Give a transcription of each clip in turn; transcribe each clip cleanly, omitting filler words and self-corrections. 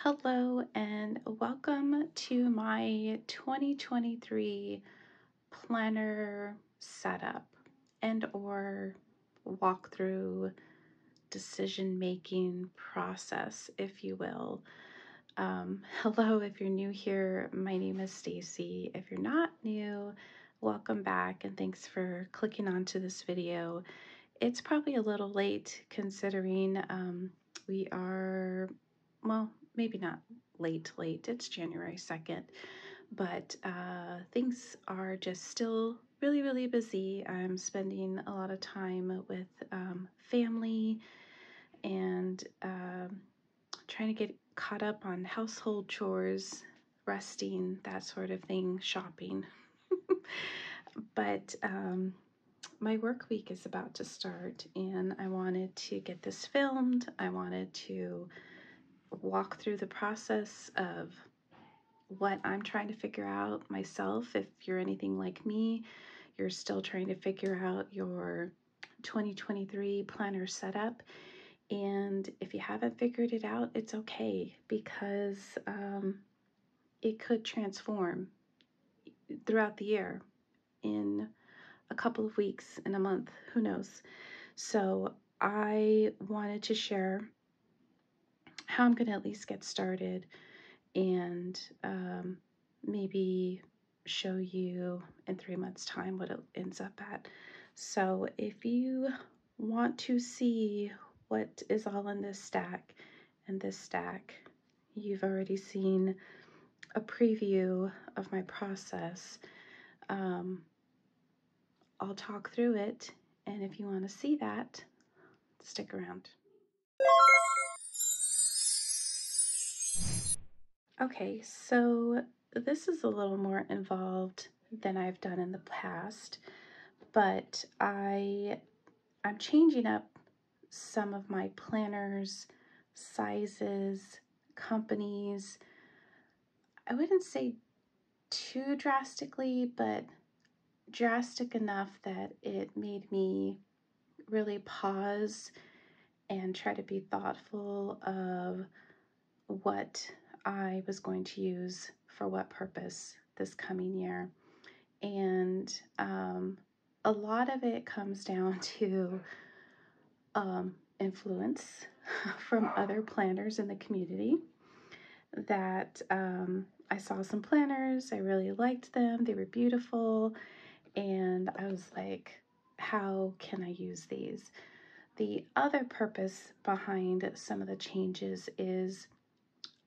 Hello and welcome to my 2023 planner setup and or walkthrough decision making process, if you will. Hello, if you're new here, my name is Stacy. If you're not new, welcome back and thanks for clicking onto this video. It's probably a little late considering we are, well, maybe not late, it's January 2nd, but things are just still really busy. I'm spending a lot of time with family and trying to get caught up on household chores, resting, that sort of thing, shopping. But my work week is about to start and I wanted to get this filmed. I wanted to walk through the process of what I'm trying to figure out myself. If you're anything like me, you're still trying to figure out your 2023 planner setup. And if you haven't figured it out, it's okay because it could transform throughout the year, in a couple of weeks, in a month, who knows. So I wanted to share how I'm going to at least get started and maybe show you in 3 months' time what it ends up at. So if you want to see what is all in this stack and this stack, you've already seen a preview of my process. I'll talk through it, and if you want to see that, stick around. Okay, so this is a little more involved than I've done in the past, but I'm changing up some of my planners, sizes, companies. I wouldn't say too drastically, but drastic enough that it made me really pause and try to be thoughtful of what I was going to use for what purpose this coming year. And a lot of it comes down to influence from other planners in the community that I saw some planners, I really liked them, they were beautiful, and I was like, how can I use these? The other purpose behind some of the changes is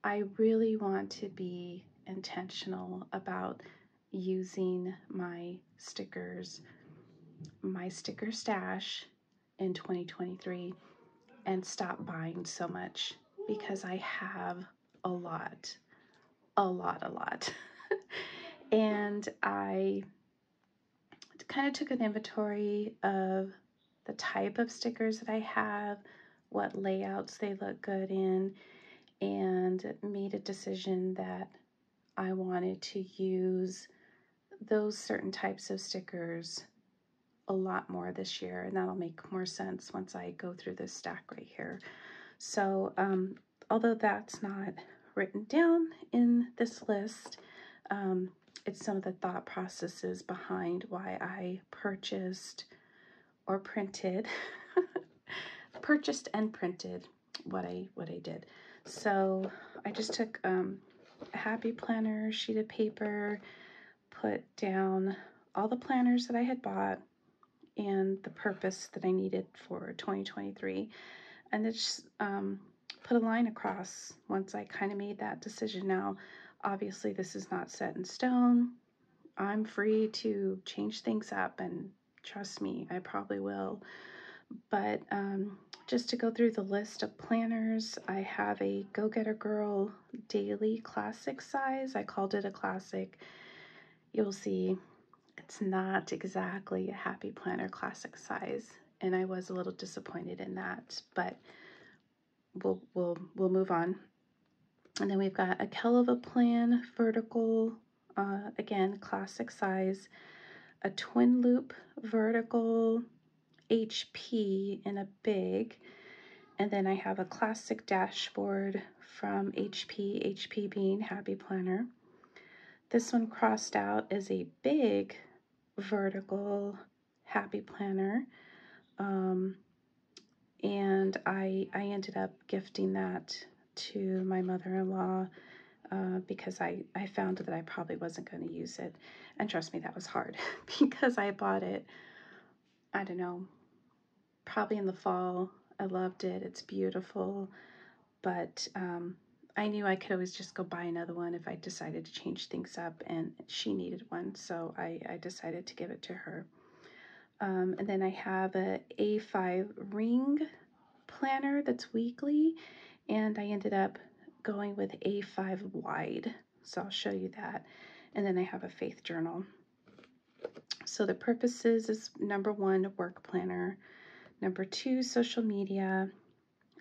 I really want to be intentional about using my stickers, my sticker stash in 2023, and stop buying so much because I have a lot. And I kind of took an inventory of the type of stickers that I have, what layouts they look good in, and made a decision that I wanted to use those certain types of stickers a lot more this year, and that'll make more sense once I go through this stack right here. So although that's not written down in this list, it's some of the thought processes behind why I purchased or printed purchased and printed what I did. So I just took a happy planner sheet of paper, put down all the planners that I had bought and the purpose that I needed for 2023, and then just put a line across once I kind of made that decision. Now obviously this is not set in stone. I'm free to change things up, and trust me, I probably will. But just to go through the list of planners, I have a Go Getter Girl daily classic size. I called it a classic. You'll see it's not exactly a happy planner classic size, and I was a little disappointed in that, but we'll move on. And then we've got a KellofaPlan vertical, again classic size, a twin loop vertical HP in a big, And then I have a classic dashboard from HP being Happy Planner. This one crossed out as a big vertical Happy Planner. And I ended up gifting that to my mother-in-law because I found that I probably wasn't going to use it. And trust me, that was hard because I bought it, I don't know, probably in the fall. I loved it. It's beautiful. But I knew I could always just go buy another one if I decided to change things up, and she needed one, so I decided to give it to her. And then I have a A5 ring planner that's weekly, and I ended up going with A5 wide, so I'll show you that. And then I have a faith journal. So the purposes is number 1, work planner, number 2, social media,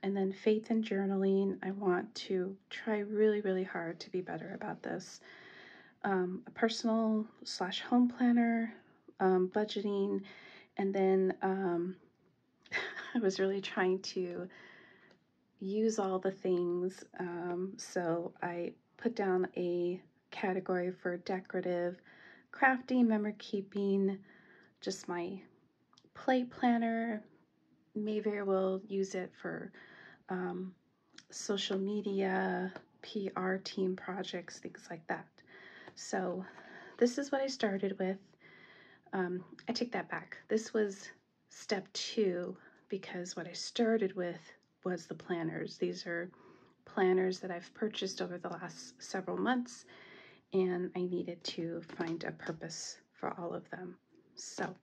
and then faith and journaling. I want to try really, really hard to be better about this. A personal / home planner, budgeting, and then I was really trying to use all the things. So I put down a category for decorative, crafting, memory keeping, just my play planner. May very well use it for social media, PR team projects, things like that. So this is what I started with. I take that back. This was step 2 because what I started with was the planners. These are planners that I've purchased over the last several months, and I needed to find a purpose for all of them. So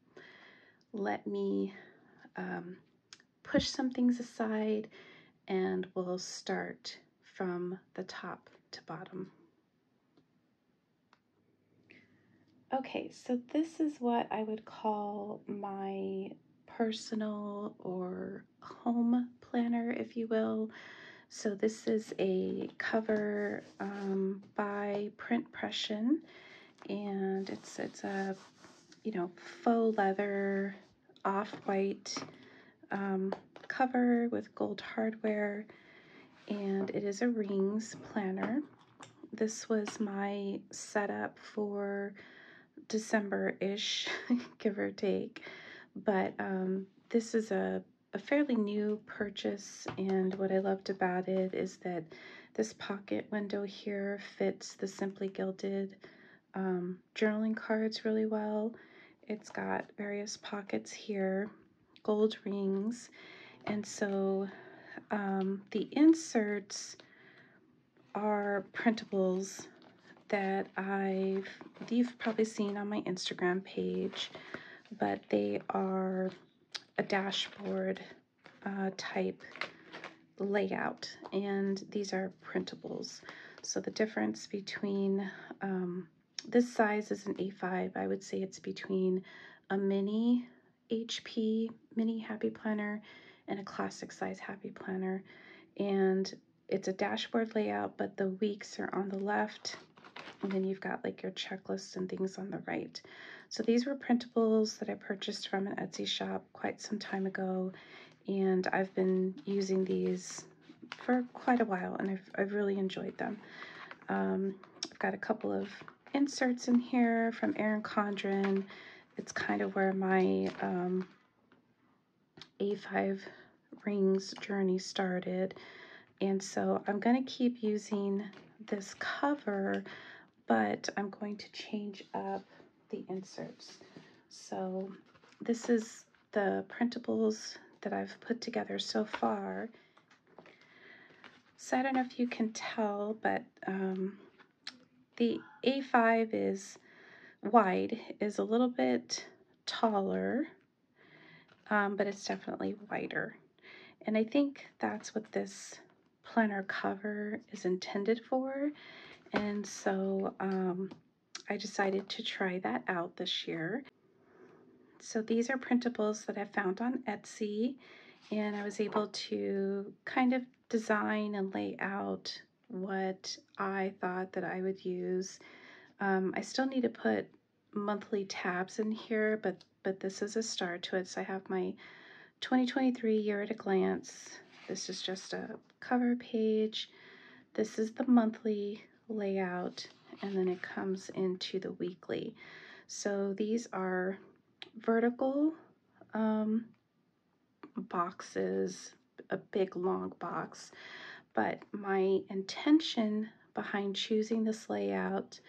let me push some things aside, and we'll start from the top to bottom. Okay, so this is what I would call my personal or home planner, if you will. So this is a cover by Pression, and it's a faux leather off-white cover with gold hardware, and it is a rings planner. This was my setup for December-ish, give or take, but this is a fairly new purchase, and what I loved about it is that this pocket window here fits the Simply Gilded journaling cards really well. It's got various pockets here, gold rings, and so the inserts are printables that you've probably seen on my Instagram page, but they are a dashboard type layout, and these are printables. So the difference between this size is an A5. I would say it's between a mini HP mini Happy Planner and a classic size Happy Planner, and it's a dashboard layout, but the weeks are on the left, and then you've got like your checklists and things on the right. So these were printables that I purchased from an Etsy shop quite some time ago, and I've been using these for quite a while, and I've really enjoyed them. I've got a couple of inserts in here from Erin Condren. It's kind of where my A5 rings journey started, and so I'm going to keep using this cover, but I'm going to change up the inserts. So this is the printables that I've put together so far. So I don't know if you can tell, but the A5 is wide, is a little bit taller, but it's definitely wider. And I think that's what this planner cover is intended for. And so I decided to try that out this year. So these are printables that I found on Etsy, and I was able to kind of design and lay out what I thought that I would use. I still need to put monthly tabs in here, but this is a start to it. So I have my 2023 year at a glance, This is just a cover page. This is the monthly layout, and then it comes into the weekly. So these are vertical boxes, a big long box. But my intention behind choosing this layout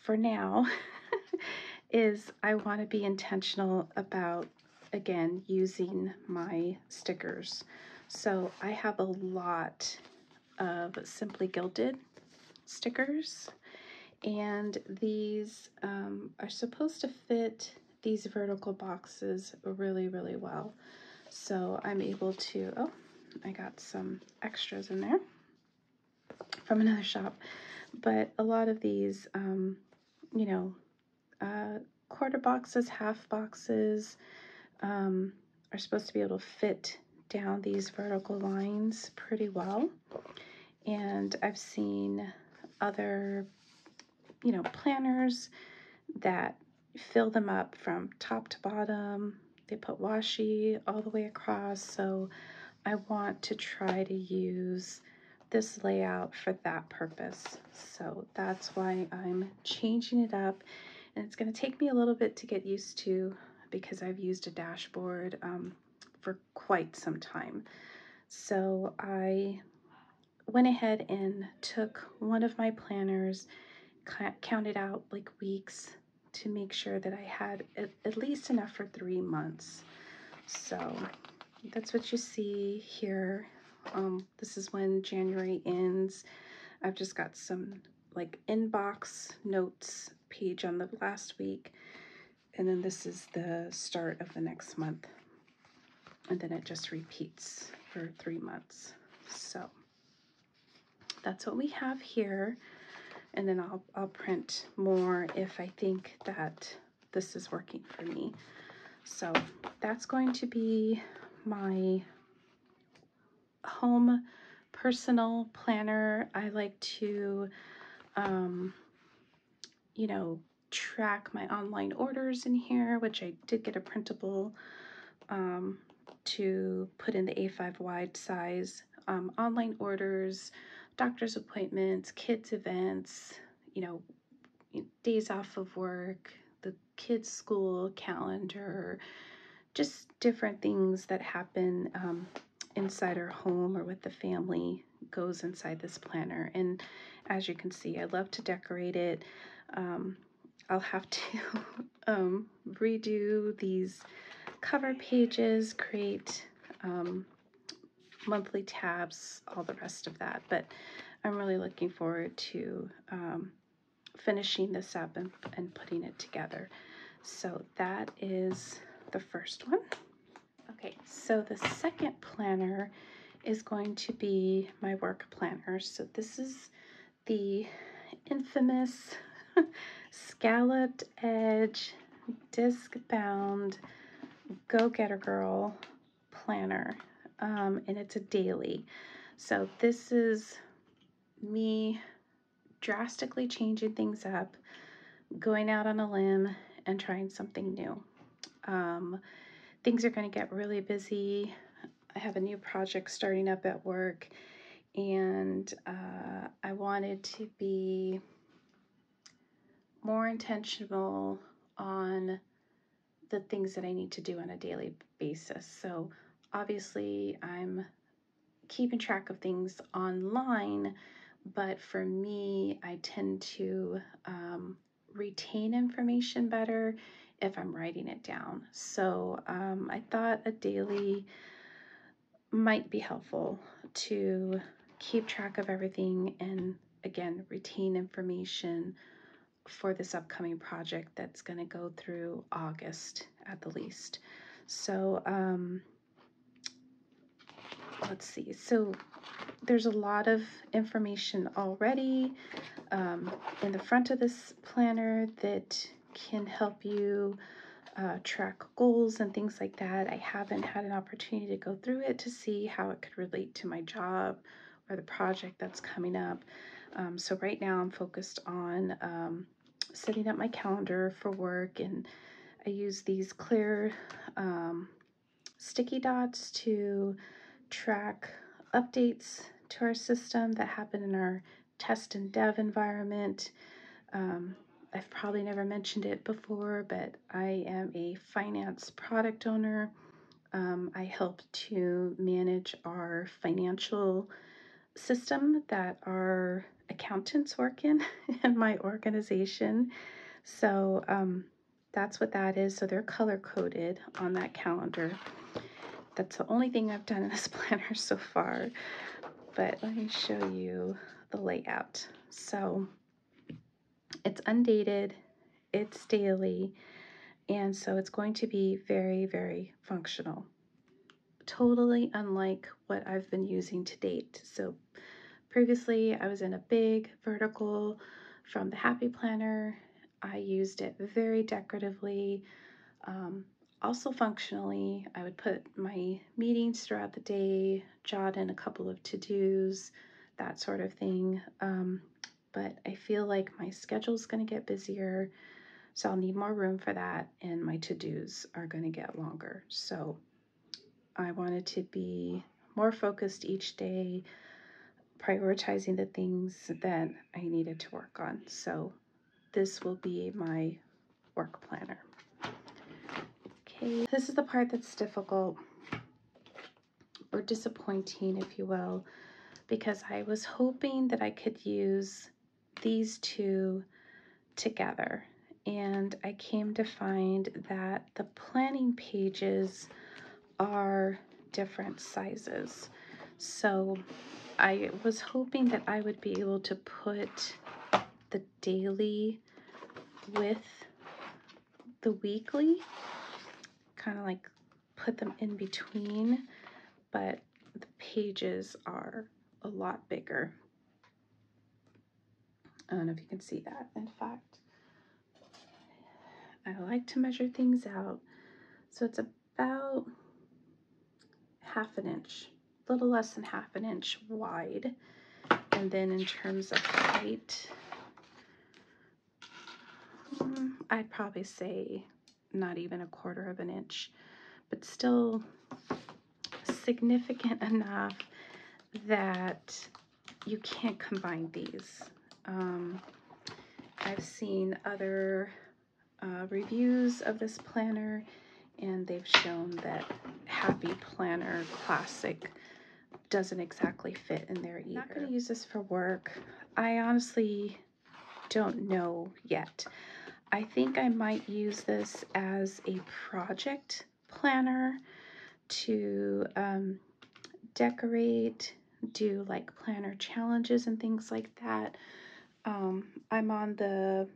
for now is I want to be intentional about, again, using my stickers. So I have a lot of Simply Gilded stickers, and these are supposed to fit these vertical boxes really, really well. So I'm able to, oh, I got some extras in there from another shop, but a lot of these, you know, quarter boxes, half boxes, are supposed to be able to fit down these vertical lines pretty well. And I've seen other, planners that fill them up from top to bottom. They put washi all the way across. So I want to try to use this layout for that purpose. So that's why I'm changing it up. And it's going to take me a little bit to get used to, because I've used a dashboard for quite some time. So I went ahead and took one of my planners, counted out like weeks to make sure that I had at least enough for 3 months. So that's what you see here. This is when January ends. I've just got some like inbox notes page on the last week, and then this is the start of the next month, and then it just repeats for 3 months. So that's what we have here, and then I'll print more if I think that this is working for me. So that's going to be my home personal planner. I like to track my online orders in here, which I did get a printable to put in the A5 wide size. Online orders, doctor's appointments, kids events, days off of work, the kids' school calendar, just different things that happen inside our home or with the family goes inside this planner. And as you can see, I love to decorate it. I'll have to redo these cover pages, create monthly tabs, all the rest of that. But I'm really looking forward to finishing this up and putting it together. So that is the first one. Okay, so the second planner is going to be my work planner. So this is the infamous scalloped edge, disc bound, go-getter girl planner, and it's a daily. So this is me drastically changing things up, going out on a limb and trying something new. Things are going to get really busy. I have a new project starting up at work, and I wanted to be more intentional on the things that I need to do on a daily basis. So obviously I'm keeping track of things online, but for me, I tend to retain information better if I'm writing it down. So I thought a daily might be helpful to keep track of everything and, again, retain information for this upcoming project that's going to go through August at the least. So let's see. So there's a lot of information already in the front of this planner that can help you track goals and things like that. I haven't had an opportunity to go through it to see how it could relate to my job or the project that's coming up. So right now I'm focused on setting up my calendar for work, and I use these clear sticky dots to track updates to our system that happen in our test and dev environment. I've probably never mentioned it before, but I am a finance product owner. I help to manage our financial system that our accountants work in in my organization. So that's what that is. So they're color coded on that calendar. That's the only thing I've done in this planner so far. But let me show you the layout. So it's undated, it's daily, and so it's going to be very, very functional. Totally unlike what I've been using to date. So previously I was in a big vertical from the Happy Planner. I used it very decoratively. Also functionally, I would put my meetings throughout the day, jot in a couple of to-dos, that sort of thing. But I feel like my schedule is going to get busier, so I'll need more room for that, and my to-dos are going to get longer. So I wanted to be more focused each day, prioritizing the things that I needed to work on. So this will be my work planner. Okay, this is the part that's difficult or disappointing, if you will, because I was hoping that I could use these two together, and I came to find that the planning pages are different sizes. So I was hoping that I would be able to put the daily with the weekly, kind of like put them in between, but the pages are a lot bigger. I don't know if you can see that. In fact, I like to measure things out. So it's about half an inch, a little less than half an inch wide. And then in terms of height, I'd probably say not even a quarter of an inch, but still significant enough that you can't combine these. I've seen other reviews of this planner, and they've shown that Happy Planner Classic doesn't exactly fit in there either. I'm not going to use this for work. I honestly don't know yet. I think I might use this as a project planner to decorate, do like planner challenges and things like that. I'm on the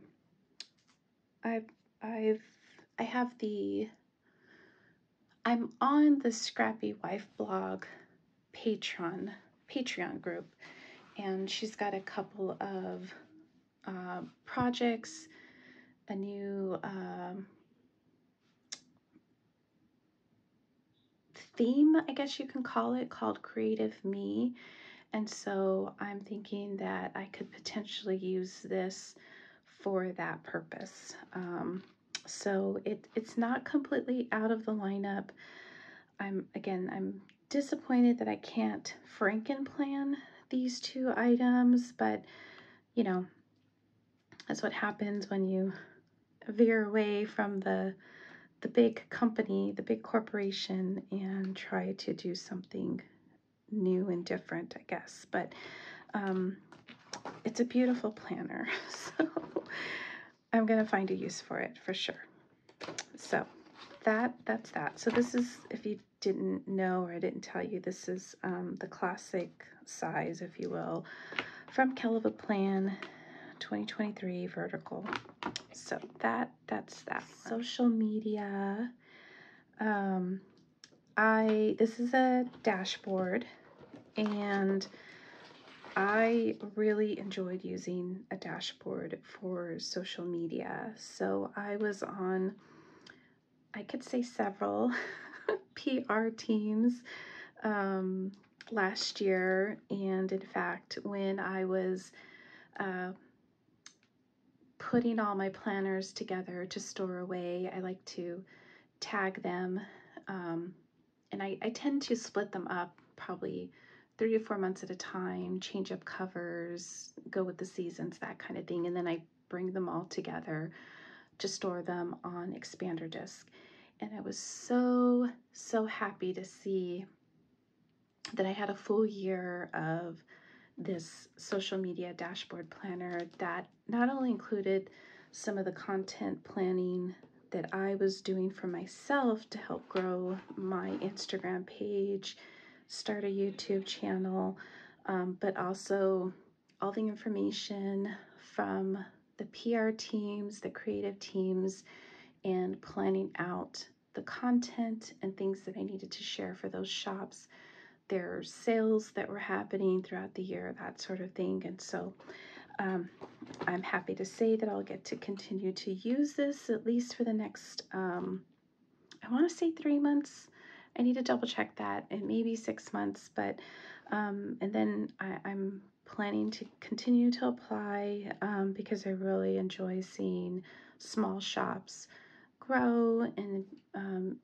I'm on the Scrappy Wife blog Patreon group, and she's got a couple of projects, a new theme, I guess you can call it, called Creative Me. And so I'm thinking that I could potentially use this for that purpose. So it's not completely out of the lineup. I'm disappointed that I can't Frankenplan these two items, but you know, that's what happens when you veer away from the big company, the big corporation, and try to do something new and different, I guess. But it's a beautiful planner, so I'm gonna find a use for it for sure. So that's that. So this is, if you didn't know or I didn't tell you, this is the classic size, if you will, from KellofaPlan 2023 vertical. So that's that. Social media. This is a dashboard, and I really enjoyed using a dashboard for social media. So I was on, I could say, several PR teams last year, and in fact, when I was putting all my planners together to store away, I like to tag them, and I tend to split them up probably 3 to 4 months at a time, change up covers, go with the seasons, that kind of thing. And then I bring them all together to store them on expander disc. And I was so, so happy to see that I had a full year of this social media dashboard planner that not only included some of the content planning that I was doing for myself to help grow my Instagram page, start a YouTube channel, but also all the information from the PR teams, the creative teams, and planning out the content and things that I needed to share for those shops, their sales that were happening throughout the year, that sort of thing. And so I'm happy to say that I'll get to continue to use this at least for the next, I want to say 3 months. I need to double check that, and maybe 6 months, but and then I'm planning to continue to apply because I really enjoy seeing small shops grow, and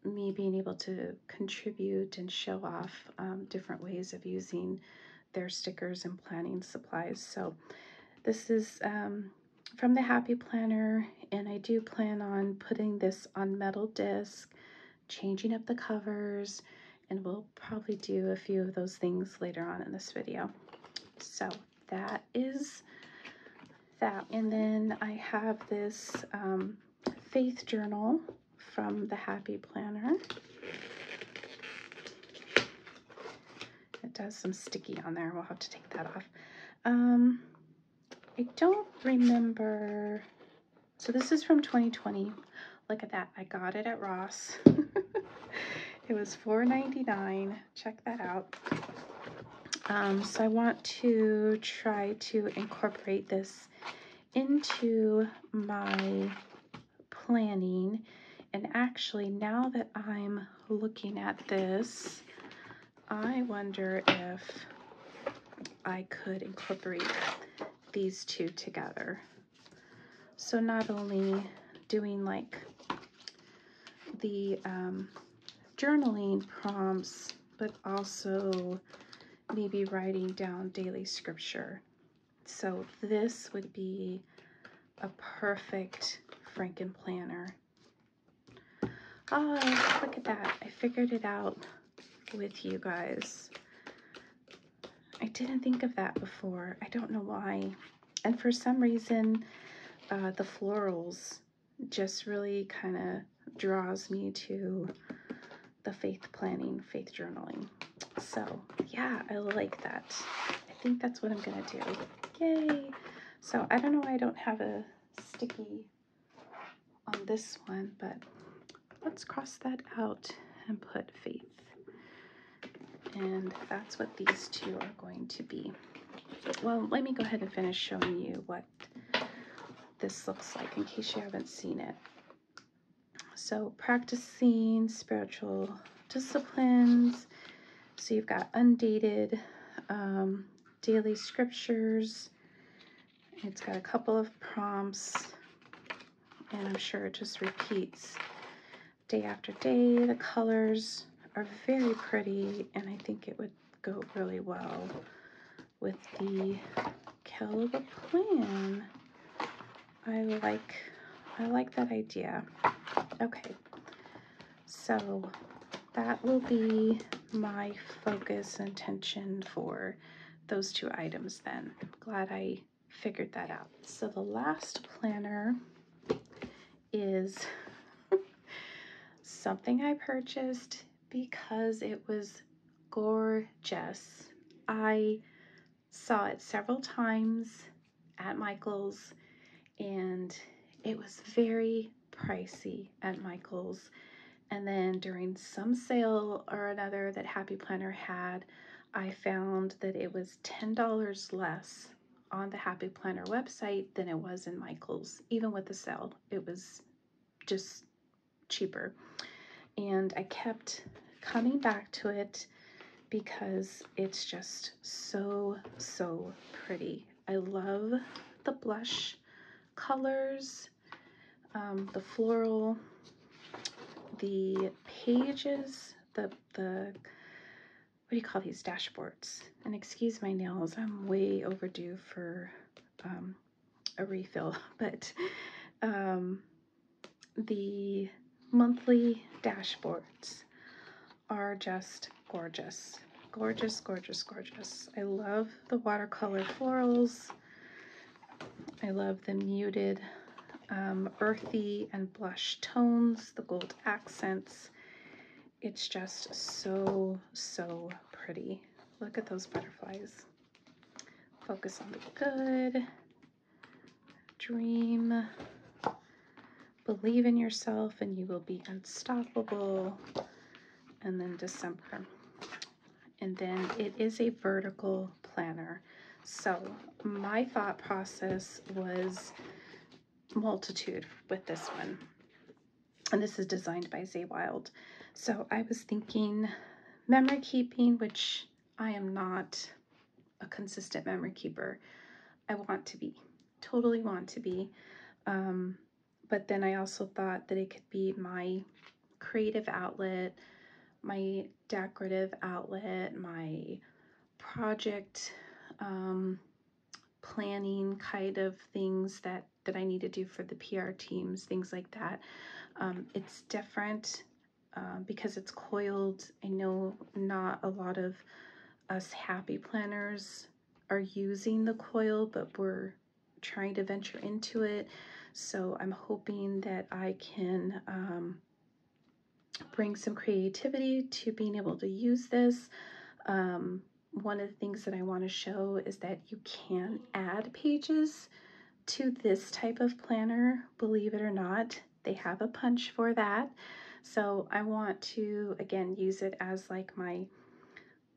me being able to contribute and show off different ways of using their stickers and planning supplies. So this is from the Happy Planner, and I do plan on putting this on metal disc, changing up the covers, and we'll probably do a few of those things later on in this video. So that is that. And then I have this faith journal from the Happy Planner. It does some sticky on there. We'll have to take that off. I don't remember. So this is from 2020. Look at that. I got it at Ross. It was $4.99. Check that out. So I want to try to incorporate this into my planning. And actually, now that I'm looking at this, I wonder if I could incorporate these two together. So not only doing like the journaling prompts, but also maybe writing down daily scripture. So this would be a perfect Franken planner. Oh, look at that. I figured it out with you guys. I didn't think of that before. I don't know why. And for some reason, the florals just really kind of draws me to the faith planning, faith journaling. So yeah, I like that. I think that's what I'm gonna do. Yay! So I don't know why I don't have a sticky on this one, but let's cross that out and put faith. And that's what these two are going to be. Well, let me go ahead and finish showing you what this looks like in case you haven't seen it. So practicing spiritual disciplines. So you've got undated daily scriptures. It's got a couple of prompts, and I'm sure it just repeats day after day. The colors are very pretty, and I think it would go really well with the KellofaPlan. I like that idea. Okay, so that will be my focus and intention for those two items then. I'm glad I figured that out. So the last planner is something I purchased because it was gorgeous. I saw it several times at Michael's, and it was very pricey at Michael's. And then during some sale or another that Happy Planner had, I found that it was $10 less on the Happy Planner website than it was in Michael's. Even with the sale, it was just cheaper. And I kept coming back to it because it's just so, so pretty. I love the blush colors, the floral, the pages, the what do you call these, dashboards? And excuse my nails, I'm way overdue for a refill, but the monthly dashboards are just gorgeous. Gorgeous, gorgeous, gorgeous. I love the watercolor florals. I love the muted earthy and blush tones, the gold accents. It's just so, so pretty. Look at those butterflies. Focus on the good. Dream. Believe in yourself and you will be unstoppable. And then December. And then it is a vertical planner. So my thought process was multitude with this one. And this is designed by Zay Wild. So I was thinking memory keeping, which I am not a consistent memory keeper. I want to be, totally want to be. But then I also thought that it could be my creative outlet, my decorative outlet, my project planning kind of things that I need to do for the PR teams, things like that. It's different because it's coiled. I know not a lot of us happy planners are using the coil, but we're trying to venture into it. So I'm hoping that I can bring some creativity to being able to use this. One of the things that I want to show is that you can add pages to this type of planner, believe it or not. They have a punch for that. So I want to, again, use it as like my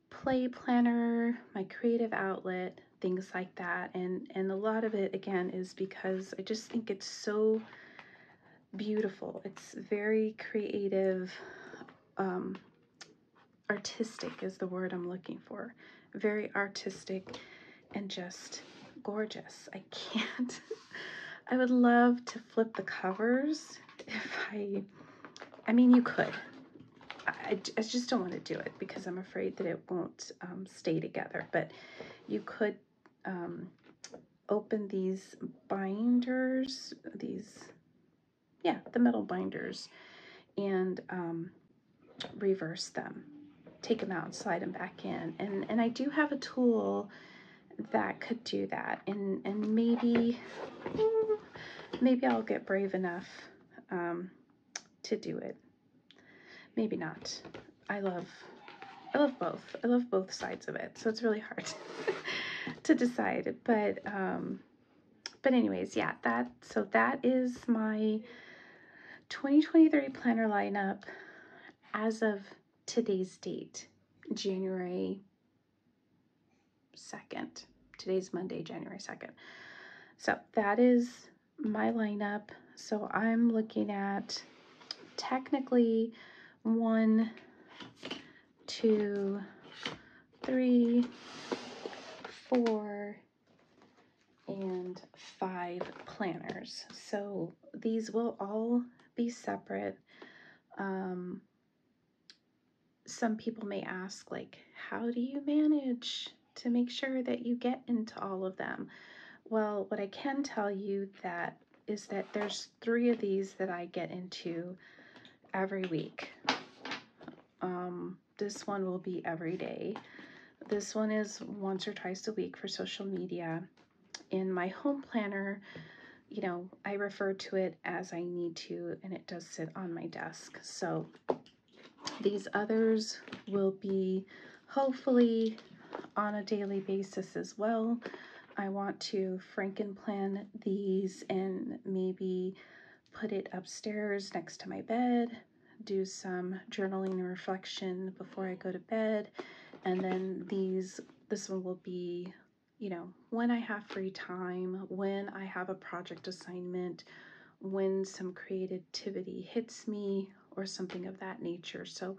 play planner, my creative outlet, things like that. And a lot of it, again, is because I just think it's so beautiful. It's very creative, artistic is the word I'm looking for. Very artistic and just gorgeous. I can't. I would love to flip the covers if I mean, you could. I just don't want to do it because I'm afraid that it won't stay together. But you could open these binders, the metal binders, and reverse them. Take them out and slide them back in. And I do have a tool that could do that. And maybe I'll get brave enough to do it. Maybe not. I love both. I love both sides of it. So it's really hard to decide. But anyways, yeah, that is my 2023 planner lineup as of today's date, January 2nd. Today's Monday, January 2nd. So that is my lineup. So I'm looking at technically 1, 2, 3, 4, and 5 planners. So these will all be separate. Some people may ask, like, how do you manage to make sure that you get into all of them? Well, what I can tell you is that there's 3 of these that I get into every week. This one will be every day. This one is once or twice a week for social media. In my home planner, you know, I refer to it as I need to, and it does sit on my desk. So these others will be hopefully on a daily basis as well. I want to frankenplan these and maybe put it upstairs next to my bed, do some journaling and reflection before I go to bed. And then this one will be, you know, when I have free time, when I have a project assignment, when some creativity hits me or something of that nature. So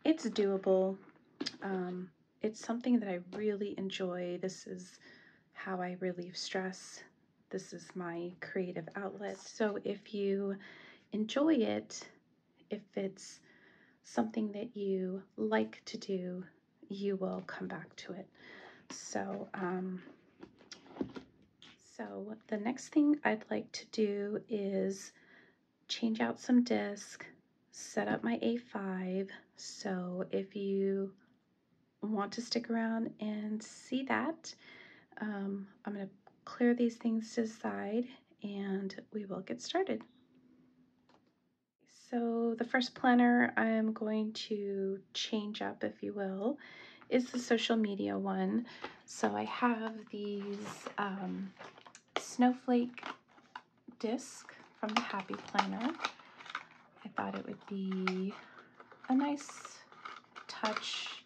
it's doable. It's something that I really enjoy. This is how I relieve stress. This is my creative outlet. So if you enjoy it, if it's something that you like to do, you will come back to it. So, so the next thing I'd like to do is change out some disc, set up my A5. So if you want to stick around and see that, I'm going to clear these things to the side and we will get started. So the first planner I'm going to change up, if you will, is the social media one. So I have these snowflake disc from the Happy Planner. I thought it would be a nice touch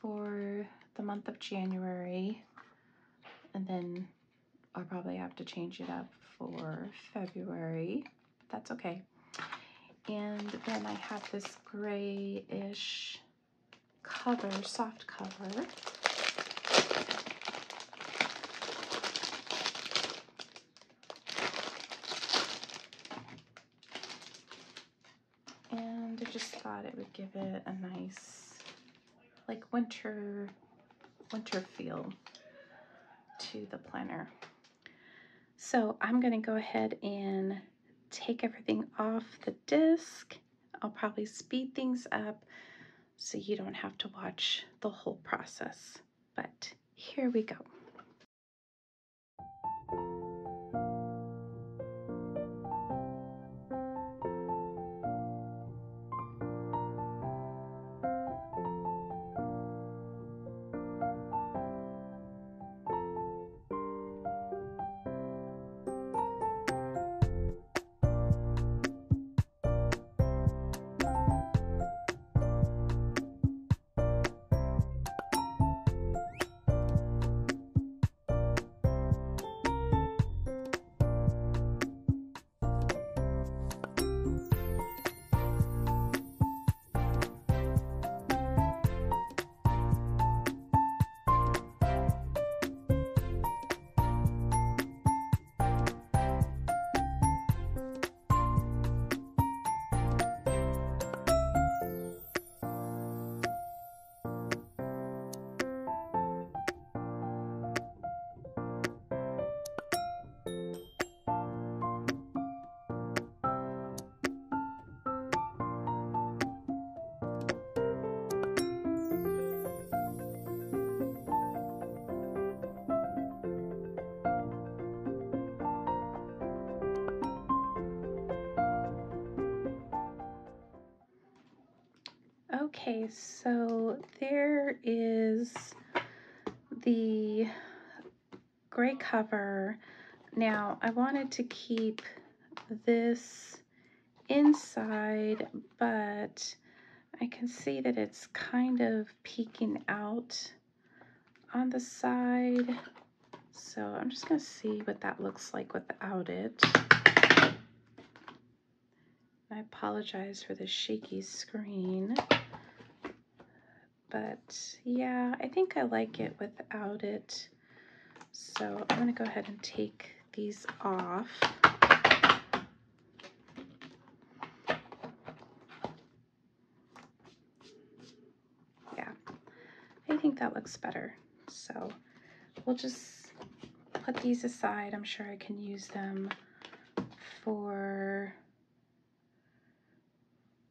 for the month of January, and then I'll probably have to change it up for February. That's okay. And then I have this grayish cover, soft cover. And I just thought it would give it a nice, like winter feel to the planner. So I'm going to go ahead and take everything off the disc. I'll probably speed things up so you don't have to watch the whole process. But here we go. Okay, so there is the gray cover. Now I wanted to keep this inside, but I can see that it's kind of peeking out on the side. So I'm just going to see what that looks like without it. I apologize for the shaky screen. But yeah, I think I like it without it. So I'm going to go ahead and take these off. Yeah, I think that looks better. So we'll just put these aside. I'm sure I can use them for,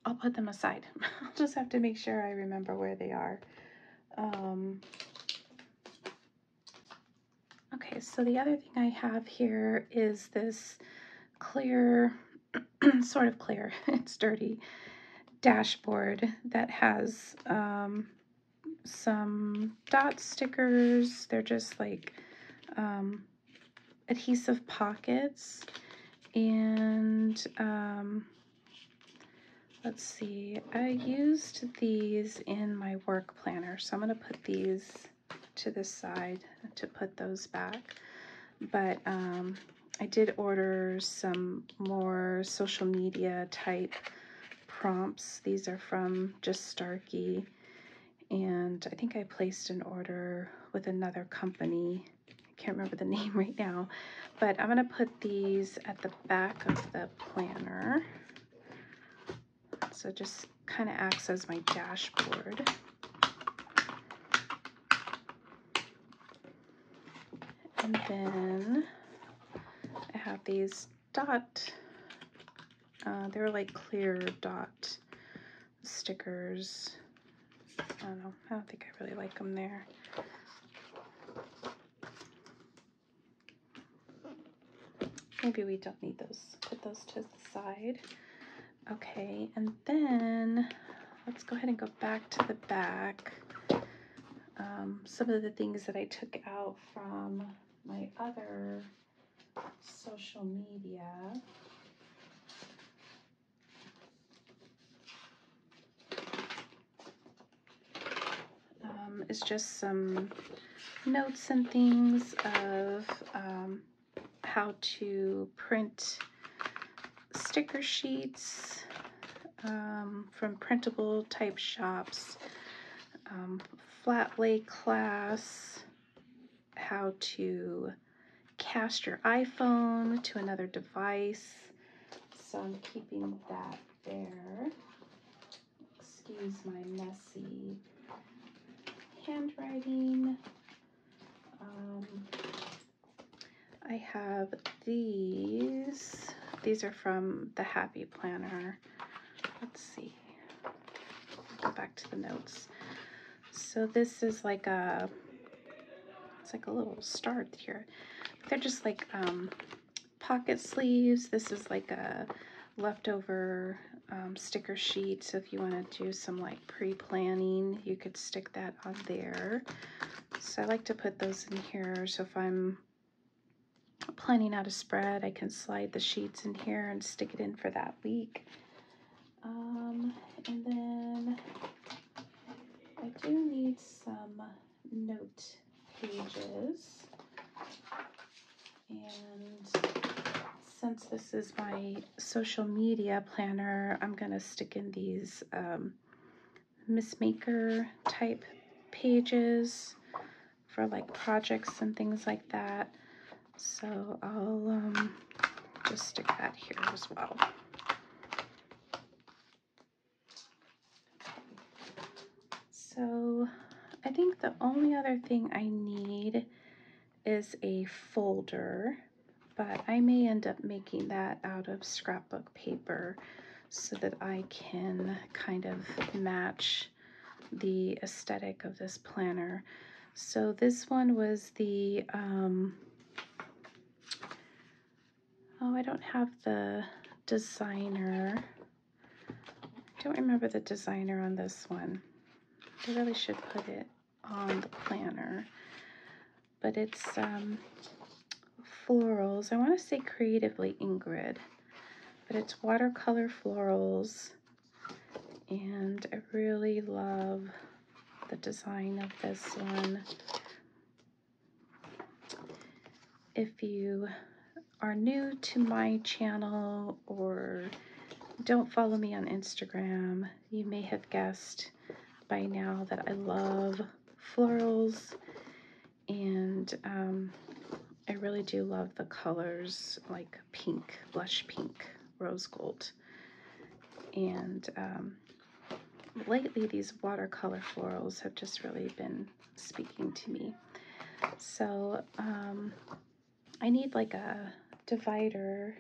I'll put them aside. I'll just have to make sure I remember where they are. Okay, so the other thing I have here is this clear, sort of clear, it's dirty, dashboard that has some dot stickers. They're just like adhesive pockets, and let's see, I used these in my work planner, so I'm going to put these to the side to put those back. But I did order some more social media type prompts. These are from Just Starkey, and I think I placed an order with another company. I can't remember the name right now, but I'm going to put these at the back of the planner. So it just kind of acts as my dashboard. And then I have these dot, they're like clear dot stickers. I don't know, I don't think I really like them there. Maybe we don't need those. Put those to the side. Okay, and then let's go ahead and go back to the back. Some of the things that I took out from my other social media. Is just some notes and things of how to print sticker sheets from printable type shops, flat lay class, how to cast your iPhone to another device. So I'm keeping that there. Excuse my messy handwriting. I have these. These are from the Happy Planner. Let's see. Go back to the notes. So this is like a, it's like a little start here. They're just like pocket sleeves. This is like a leftover sticker sheet. So if you want to do some like pre-planning, you could stick that on there. So I like to put those in here. So if I'm planning out a spread, I can slide the sheets in here and stick it in for that week. And then I do need some note pages. And since this is my social media planner, I'm going to stick in these Miss Maker type pages for like projects and things like that. So I'll just stick that here as well. So I think the only other thing I need is a folder, but I may end up making that out of scrapbook paper so that I can kind of match the aesthetic of this planner. So this one was the, oh, I don't have the designer. I don't remember the designer on this one. I really should put it on the planner. But it's florals. I want to say Creatively Ingrid, but it's watercolor florals. And I really love the design of this one. If you are new to my channel or don't follow me on Instagram, you may have guessed by now that I love florals, and I really do love the colors like pink, blush pink, rose gold. And lately these watercolor florals have just really been speaking to me. So I need like a divider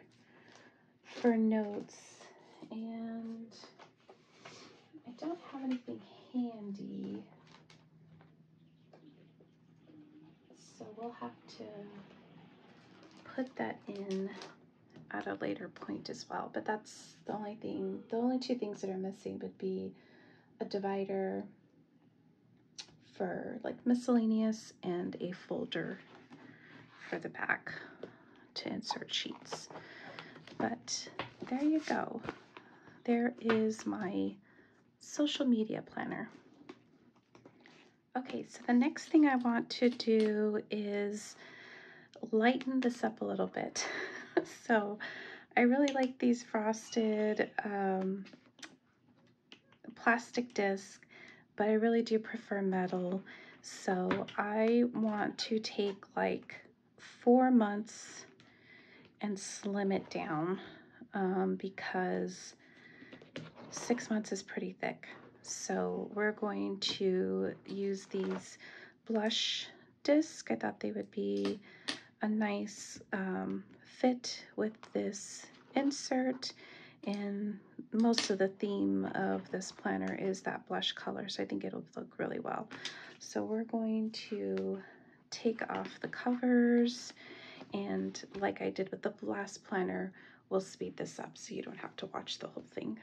for notes, and I don't have anything handy, so we'll have to put that in at a later point as well. But that's the only thing, the only two things that are missing would be a divider for like miscellaneous and a folder for the back to insert sheets. But there you go. There is my social media planner. Okay, so the next thing I want to do is lighten this up a little bit. So I really like these frosted plastic disc, but I really do prefer metal. So I want to take like 4 months and slim it down because 6 months is pretty thick. So we're going to use these blush discs. I thought they would be a nice fit with this insert, and most of the theme of this planner is that blush color, so I think it'll look really well. So we're going to take off the covers, and like I did with the last planner, we'll speed this up so you don't have to watch the whole thing.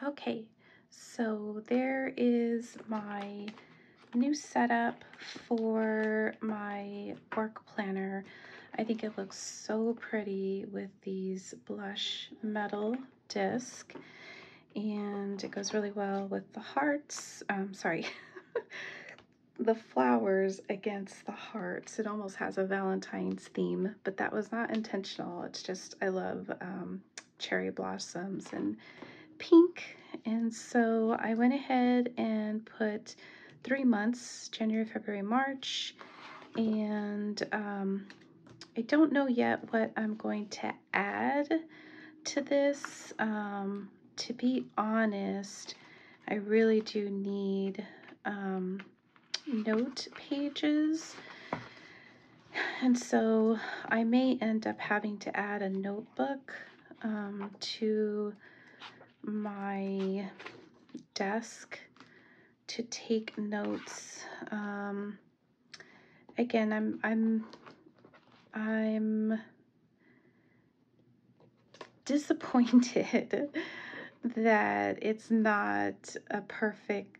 Okay, so there is my new setup for my work planner. I think it looks so pretty with these blush metal disc, and it goes really well with the hearts. Sorry, the flowers against the hearts. It almost has a Valentine's theme, but that was not intentional. It's just I love cherry blossoms and pink, and so I went ahead and put 3 months, January, February, March, and I don't know yet what I'm going to add to this. To be honest, I really do need note pages, and so I may end up having to add a notebook to my desk to take notes. Again, I'm disappointed that it's not a perfect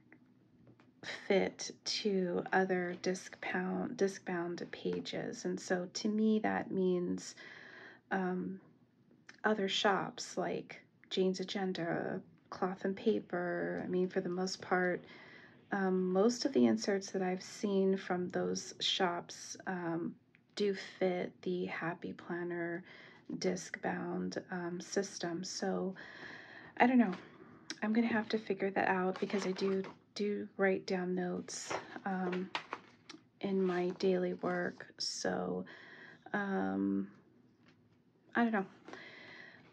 fit to other disc-bound pages, and so to me that means other shops like Jane's Agenda, Cloth and Paper. I mean, for the most part, most of the inserts that I've seen from those shops do fit the Happy Planner disc-bound system. So I don't know. I'm gonna have to figure that out because I do write down notes in my daily work. So I don't know.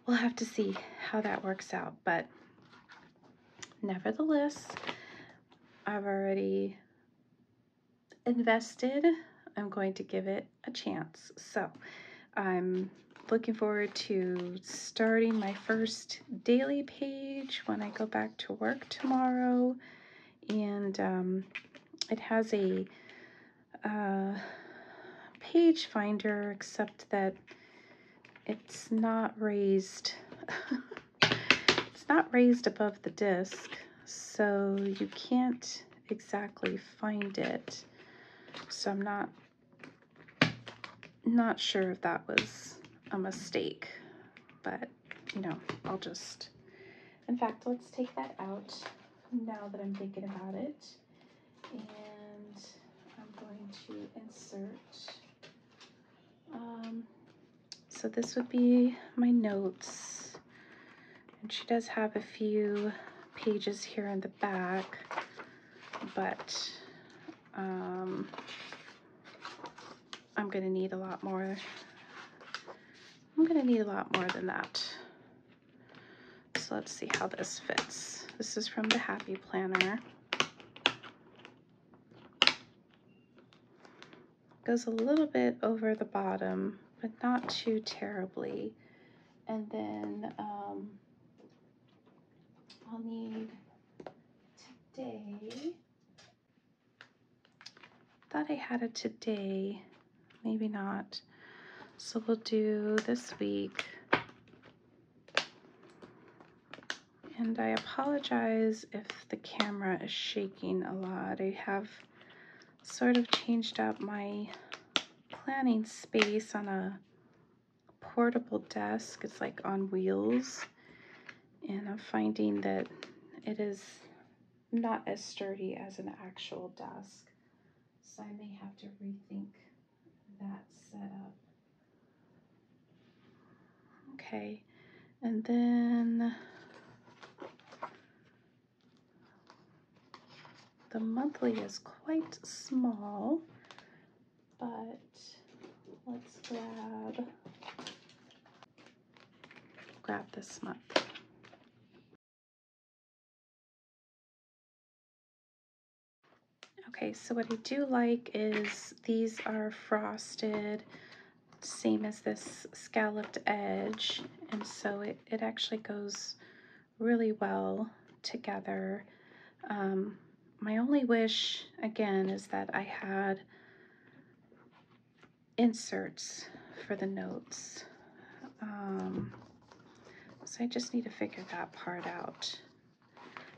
We'll have to see how that works out, but nevertheless, I've already invested. I'm going to give it a chance. So I'm looking forward to starting my first daily page page when I go back to work tomorrow, and it has a page finder, except that it's not raised. It's not raised above the disc, so you can't exactly find it. So I'm not sure if that was a mistake, but you know, I'll just, in fact, let's take that out now that I'm thinking about it. And I'm going to insert, so this would be my notes, and she does have a few pages here in the back, but I'm going to need a lot more. I'm going to need a lot more than that. So let's see how this fits. This is from the Happy Planner. Goes a little bit over the bottom, but not too terribly. And then I'll need today. Thought I had it today, maybe not. So we'll do this week. And I apologize if the camera is shaking a lot. I have sort of changed up my planning space on a portable desk. It's like on wheels, and I'm finding that it is not as sturdy as an actual desk, so I may have to rethink that setup. Okay, and then the monthly is quite small, but let's grab this month. Okay, so what I do like is these are frosted, same as this scalloped edge, and so it actually goes really well together. My only wish, again, is that I had inserts for the notes. So I just need to figure that part out.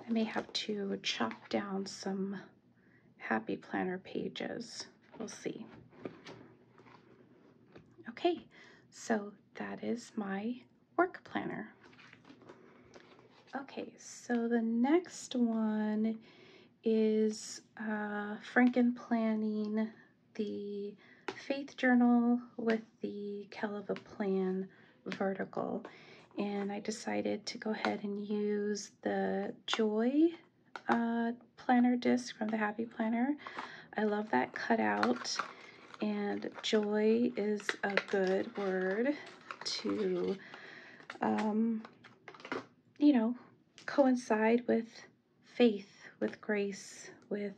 I may have to chop down some Happy Planner pages. We'll see. Okay, so that is my work planner. Okay, so the next one is Franken planning the faith journal with the KellofaPlan vertical, and I decided to go ahead and use the Joy planner disc from the Happy Planner. I love that cutout, and joy is a good word to you know, coincide with faith, with grace, with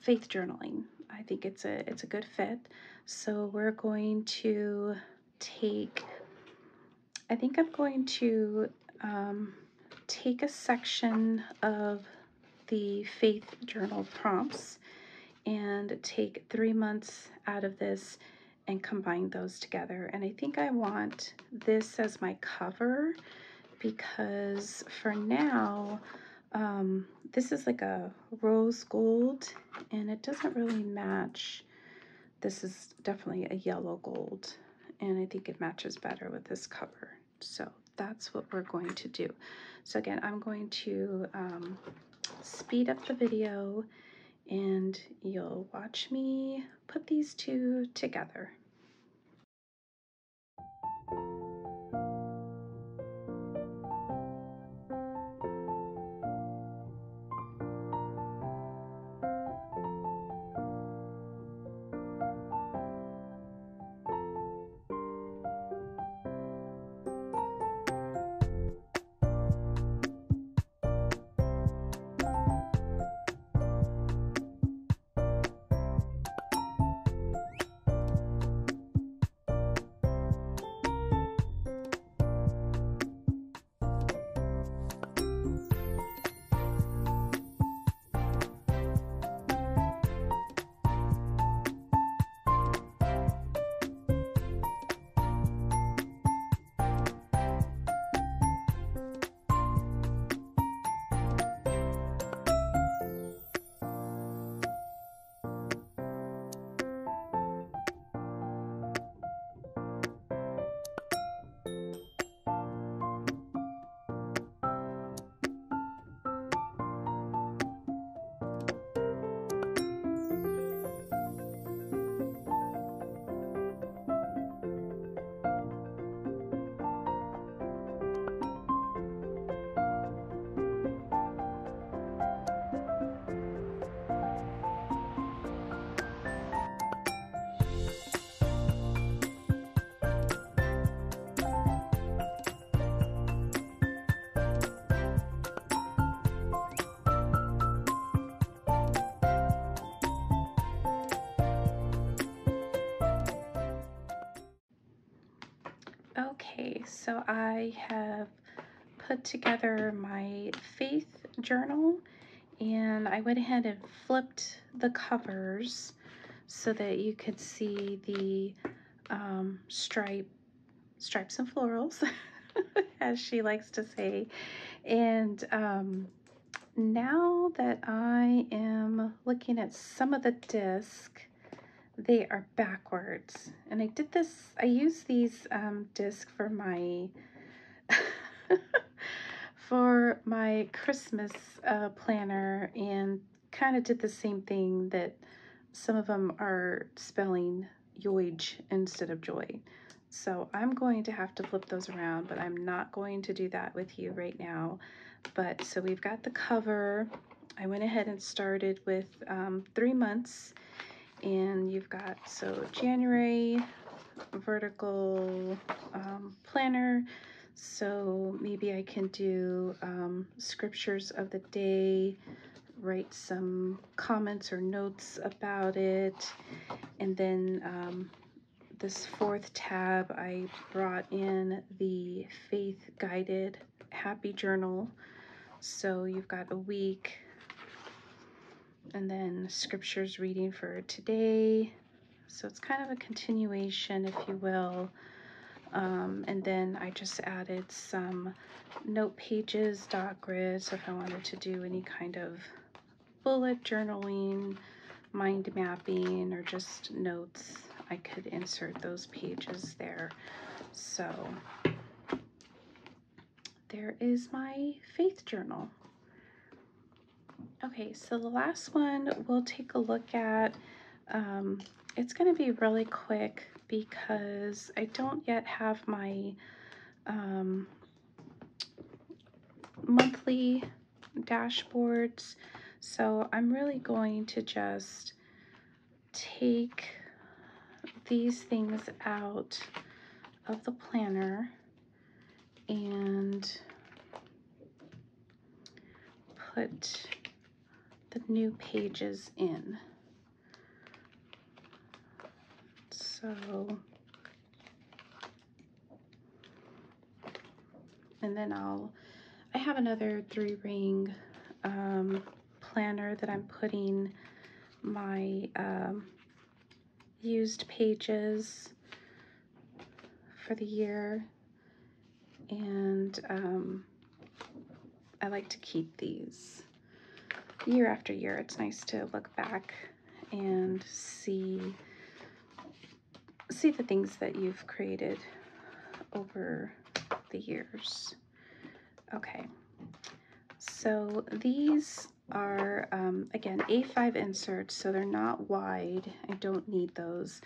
faith journaling. I think it's a good fit. So we're going to take, I think I'm going to take a section of the faith journal prompts and take 3 months out of this and combine those together. And I think I want this as my cover, because for now, this is like a rose gold and it doesn't really match. This is definitely a yellow gold, and I think it matches better with this cover. So that's what we're going to do. So again, I'm going to speed up the video and you'll watch me put these two together. Okay, so I have put together my faith journal, and I went ahead and flipped the covers so that you could see the stripes and florals, as she likes to say. And now that I am looking at some of the disc, they are backwards. And I used these discs for my for my Christmas planner, and kind of did the same thing, that some of them are spelling Yoij instead of joy. So I'm going to have to flip those around, but I'm not going to do that with you right now. But so we've got the cover. I went ahead and started with 3 months, and you've got, so January, vertical planner. So maybe I can do scriptures of the day, write some comments or notes about it. And then this 4th tab, I brought in the faith guided happy journal. So you've got a week, and then scriptures reading for today. So it's kind of a continuation, if you will. And then I just added some note pages, dot grid, so if I wanted to do any kind of bullet journaling, mind mapping, or just notes, I could insert those pages there. So there is my faith journal. Okay, so the last one we'll take a look at, it's going to be really quick because I don't yet have my monthly dashboards. So I'm really going to just take these things out of the planner and put the new pages in. So, and then I have another 3-ring planner that I'm putting my used pages for the year, and I like to keep these year after year. It's nice to look back and see the things that you've created over the years. Okay, so these are again A5 inserts, so they're not wide. I don't need those,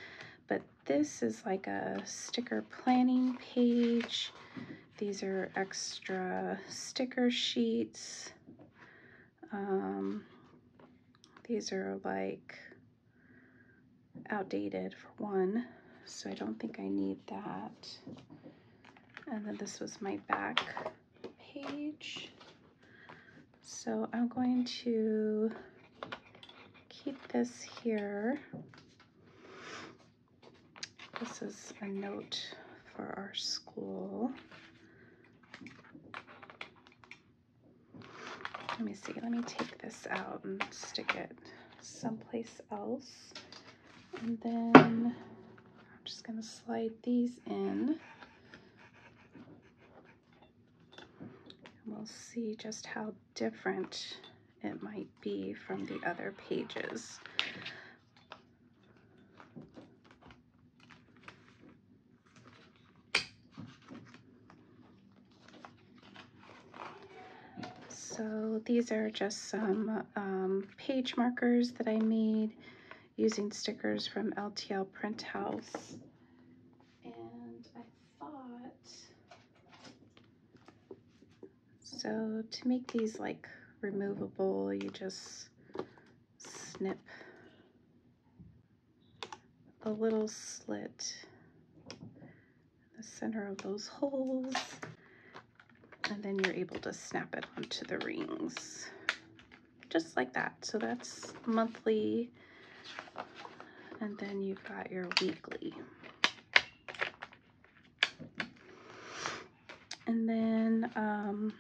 but this is like a sticker planning page. These are extra sticker sheets. These are like outdated for one, so I don't think I need that. And then this was my back page. So I'm going to keep this here. This is a note for our school. Let me see, let me take this out and stick it someplace else. And then I'm just going to slide these in. We'll see just how different it might be from the other pages. So these are just some page markers that I made using stickers from LTL Print House. And I thought, so to make these like removable, you just snip a little slit in the center of those holes, and then you're able to snap it onto the rings, just like that. So that's monthly, and then you've got your weekly. And then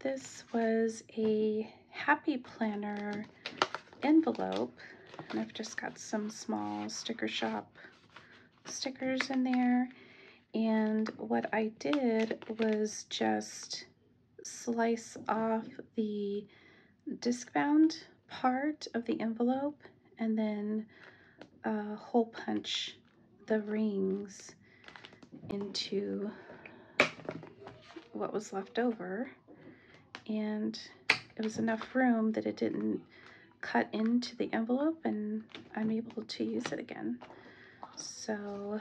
this was a Happy Planner envelope, and I've just got some small sticker shop stickers in there. And what I did was just slice off the disc bound part of the envelope and then hole punch the rings into what was left over, and it was enough room that it didn't cut into the envelope, and I'm able to use it again. So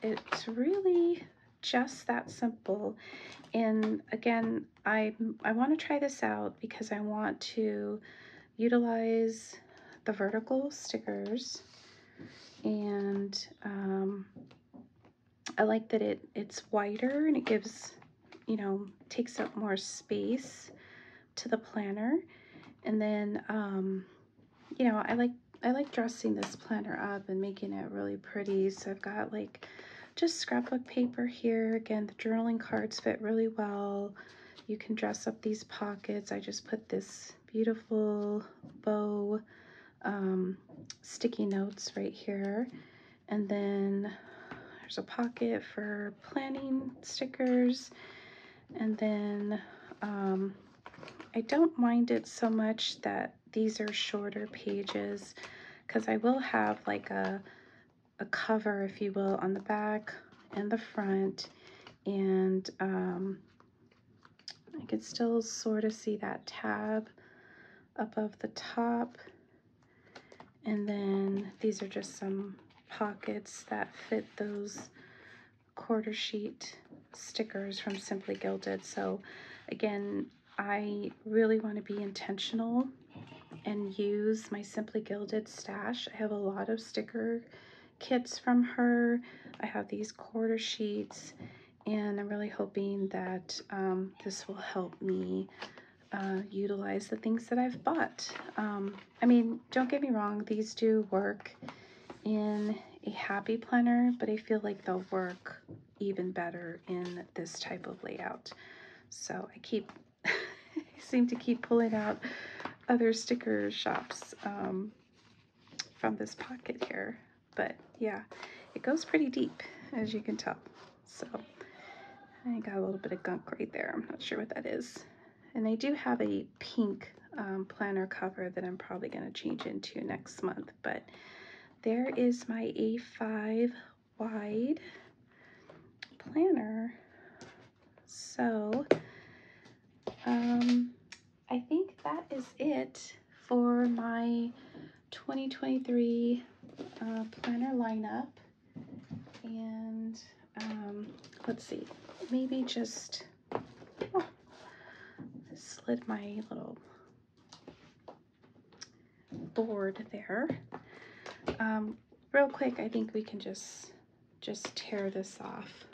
it's really just that simple. And again, I want to try this out because I want to utilize the vertical stickers, and I like that it's wider and it gives, you know, takes up more space to the planner. And then you know, I like dressing this planner up and making it really pretty. So I've got like just scrapbook paper here. Again, the journaling cards fit really well. You can dress up these pockets. I just put this beautiful bow sticky notes right here. And then there's a pocket for planning stickers. And then I don't mind it so much that these are shorter pages, because I will have like a cover, if you will, on the back and the front, and I could still sort of see that tab above the top. And then these are just some pockets that fit those quarter sheet stickers from Simply Gilded. So again, I really want to be intentional and use my Simply Gilded stash. I have a lot of sticker kits from her. I have these quarter sheets, and I'm really hoping that this will help me utilize the things that I've bought. I mean, don't get me wrong, these do work in a Happy Planner, but I feel like they'll work even better in this type of layout. So I keep, I seem to keep pulling out other sticker shops from this pocket here. But yeah, it goes pretty deep, as you can tell. So I got a little bit of gunk right there. I'm not sure what that is. And I do have a pink planner cover that I'm probably going to change into next month. But there is my A5 wide planner. So I think that is it for my 2023 planner lineup. And let's see, maybe just slid my little board there. Real quick, I think we can just tear this off.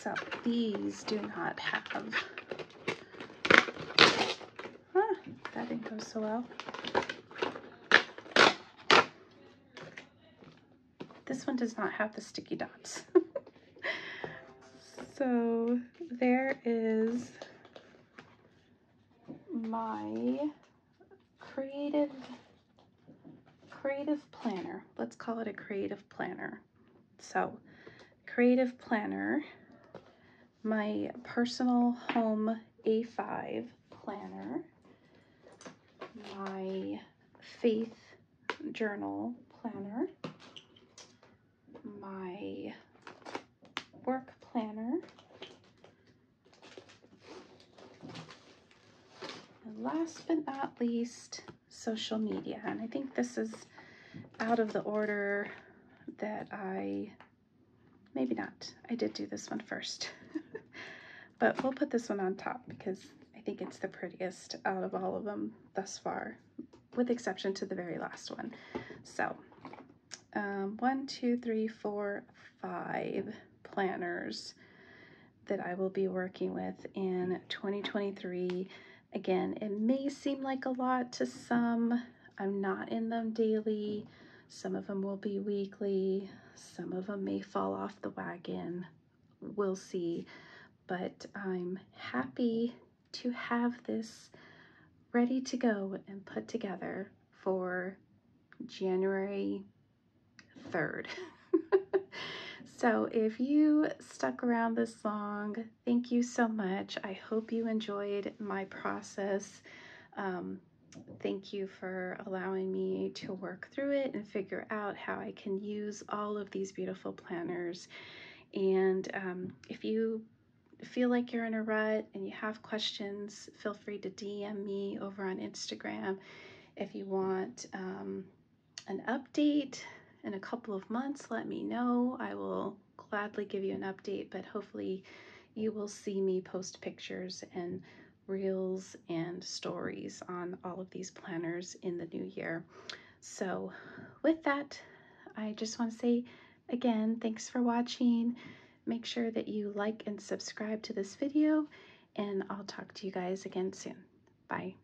So these do not have, that didn't go so well. This one does not have the sticky dots. So there is my creative planner. Let's call it a creative planner. So creative planner, my personal home A5 planner, my faith journal planner, my work planner, and last but not least, social media. And I think this is out of the order that maybe not. I did do this one first. But we'll put this one on top because I think it's the prettiest out of all of them thus far, with exception to the very last one. So 1, 2, 3, 4, 5 planners that I will be working with in 2023. Again, it may seem like a lot to some. I'm not in them daily. Some of them will be weekly. Some of them may fall off the wagon. We'll see. But I'm happy to have this ready to go and put together for January 3rd. So if you stuck around this long, thank you so much. I hope you enjoyed my process. Thank you for allowing me to work through it and figure out how I can use all of these beautiful planners. And if you feel like you're in a rut and you have questions, feel free to DM me over on Instagram. If you want an update in a couple of months, let me know. I will gladly give you an update, but hopefully you will see me post pictures and reels and stories on all of these planners in the new year. So with that, I just want to say again, thanks for watching. Make sure that you like and subscribe to this video, and I'll talk to you guys again soon. Bye.